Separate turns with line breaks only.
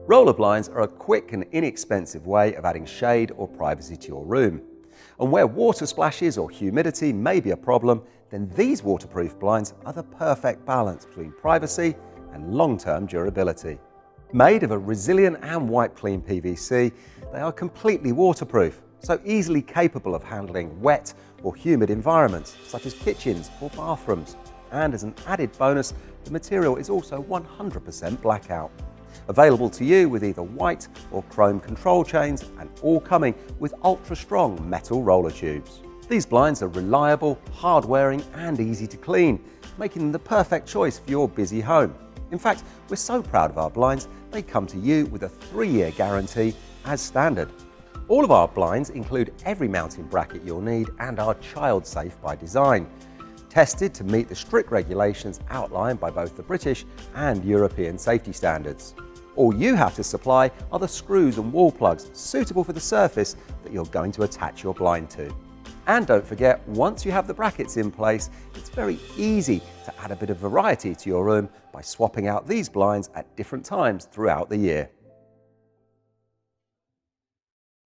Roller blinds are a quick and inexpensive way of adding shade or privacy to your room. And where water splashes or humidity may be a problem, then these waterproof blinds are the perfect balance between privacy and long-term durability. Made of a resilient and wipe-clean PVC, they are completely waterproof, so easily capable of handling wet or humid environments, such as kitchens or bathrooms. And as an added bonus, the material is also 100% blackout. Available to you with either white or chrome control chains, and all coming with ultra-strong metal roller tubes. These blinds are reliable, hard-wearing and easy to clean, making them the perfect choice for your busy home. In fact, we're so proud of our blinds, they come to you with a 3-year guarantee as standard. All of our blinds include every mounting bracket you'll need and are child-safe by design, tested to meet the strict regulations outlined by both the British and European safety standards. All you have to supply are the screws and wall plugs suitable for the surface that you're going to attach your blind to. And don't forget, once you have the brackets in place, it's very easy to add a bit of variety to your room by swapping out these blinds at different times throughout the year.